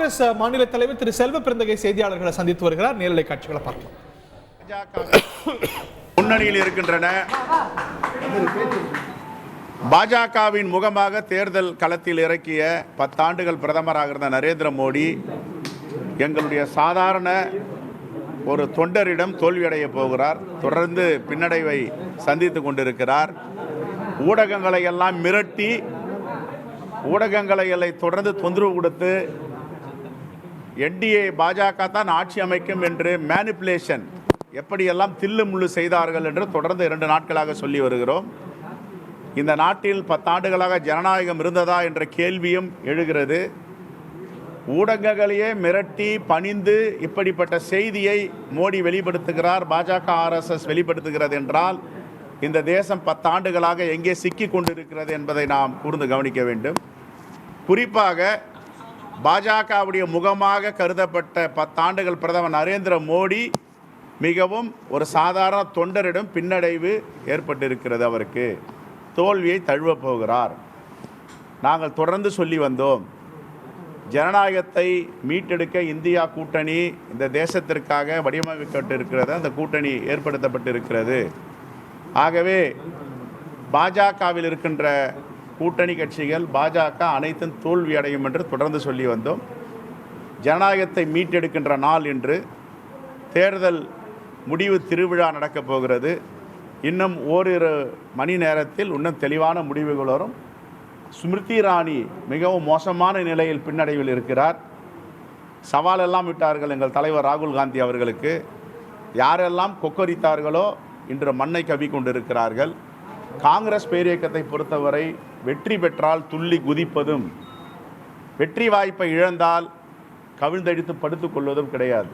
காங்கிரஸ் மாநில தலைவர் திரு செல்வ பெருந்தகை செய்தியாளர்களை சந்தித்து வருகிறார். நேரலை காட்சிகளை பார்க்கலாம். முன்னணியில் இருக்கின்றன. பாஜகவின் முகமாக தேர்தல் களத்தில் இறக்கிய 10 ஆண்டுகள் பிரதமராக இருந்த நரேந்திர மோடி எங்களுடைய சாதாரண ஒரு தொண்டரிடம் தோல்வியடைய போகிறார். தொடர்ந்து பின்னடைவை சந்தித்து கொண்டிருக்கிறார். ஊடகங்களை எல்லாம் மிரட்டி, ஊடகங்களை எல்லாம் தொடர்ந்து தொந்தரவு கொடுத்து என்டிஏ பாஜக தான் ஆட்சி அமைக்கும் என்று மேனிப்புலேஷன் எப்படியெல்லாம் தில்லு முள்ளு செய்தார்கள் என்று தொடர்ந்து 2 நாட்களாக சொல்லி வருகிறோம். இந்த நாட்டில் 10 ஆண்டுகளாக ஜனநாயகம் இருந்ததா என்ற கேள்வியும் எழுகிறது. ஊடகங்களையே மிரட்டி பணிந்து இப்படிப்பட்ட செய்தியை மோடி வெளிப்படுத்துகிறார், பாஜக RSS வெளிப்படுத்துகிறது என்றால் இந்த தேசம் 10 ஆண்டுகளாக எங்கே சிக்கி கொண்டிருக்கிறது என்பதை நாம் கூர்ந்து கவனிக்க வேண்டும். குறிப்பாக பாஜகவுடைய முகமாக கருதப்பட்ட 10 ஆண்டுகள் பிரதமர் நரேந்திர மோடி மிகவும் ஒரு சாதாரண தொண்டரிடம் பின்னடைவு ஏற்பட்டிருக்கிறது. அவருக்கு தோல்வியை தழுவப் போகிறார். நாங்கள் தொடர்ந்து சொல்லி வந்தோம், ஜனநாயகத்தை மீட்டெடுக்க இந்தியா கூட்டணி இந்த தேசத்திற்காக வடிவமைக்கப்பட்டிருக்கிறது, அந்த கூட்டணி ஏற்படுத்தப்பட்டிருக்கிறது. ஆகவே பாஜகவில் இருக்கின்ற கூட்டணி கட்சிகள் பாஜக அனைத்தும் தோல்வி அடையும் என்று தொடர்ந்து சொல்லி வந்தோம். ஜனநாயகத்தை மீட்டெடுக்கின்ற நாள் என்று தேர்தல் முடிவு திருவிழா நடக்கப் போகிறது. இன்னும் ஓரிரு மணி நேரத்தில் இன்னும் தெளிவான முடிவுகள் வரும். ஸ்மிருதி இரானி மிகவும் மோசமான நிலையில் பின்னடைவில் இருக்கிறார். சவாலெல்லாம் விட்டார்கள் எங்கள் தலைவர் ராகுல் காந்தி அவர்களுக்கு. யாரெல்லாம் கொக்கரித்தார்களோ இன்று மண்ணை கவி கொண்டிருக்கிறார்கள். காங்கிரஸ் பேரியக்கத்தை பொறுத்தவரை வெற்றி பெற்றால் துள்ளி குதிப்பதும், வெற்றி வாய்ப்பை இழந்தால் கவிழ்ந்தடித்து படுத்துக் கொள்வதும் கிடையாது.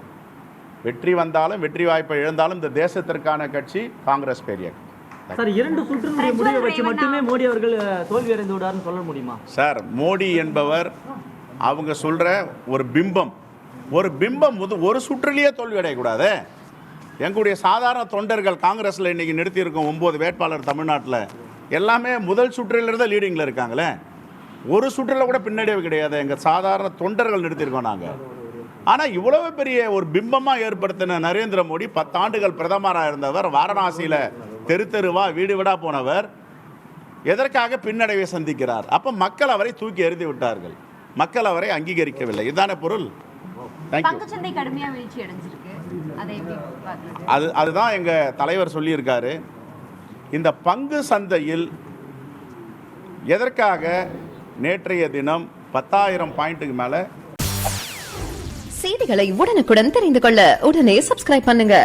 வெற்றி வந்தாலும் வெற்றி வாய்ப்பை இழந்தாலும் இந்த தேசத்திற்கான கட்சி காங்கிரஸ் பேரியக்கம். சார், 2 சுற்றினுடைய முடிவை வச்சு மட்டுமே மோடி அவர்கள் தோல்வி அடைந்து விடாருன்னு சொல்ல முடியுமா? சார், மோடி என்பவர் அவங்க சொல்ற ஒரு பிம்பம் ஒரு சுற்றிலேயே தோல்வி அடையக்கூடாது. எங்களுடைய சாதாரண தொண்டர்கள் காங்கிரஸில் இன்றைக்கி நிறுத்தியிருக்கோம் 9 வேட்பாளர் தமிழ்நாட்டில் எல்லாமே முதல் சுற்றிலிருந்து லீடிங்கில் இருக்காங்களே. ஒரு சுற்றில் கூட பின்னடைவு கிடையாது. எங்கள் சாதாரண தொண்டர்கள் நிறுத்தியிருக்கோம் நாங்கள். ஆனால் இவ்வளவு பெரிய ஒரு பிம்பமாக ஏற்படுத்தின நரேந்திர மோடி 10 ஆண்டுகள் பிரதமராக இருந்தவர், வாரணாசியில் தெரு தெருவா வீடு வீடாக போனவர், எதற்காக பின்னடைவை சந்திக்கிறார்? அப்போ மக்கள் அவரை தூக்கி எறிந்து விட்டார்கள், மக்கள் அவரை அங்கீகரிக்கவில்லை. இதுதானே பொருள். அதுதான் எங்கள் தலைவர் சொல்லியிருக்காரு. இந்த பங்கு சந்தையில் எதற்காக நேற்றைய தினம் 10,000 பாயிண்ட்டுக்கு மேலே. செய்திகளை உடனுக்குடன் தெரிந்து கொள்ள உடனே சப்ஸ்கிரைப் பண்ணுங்க.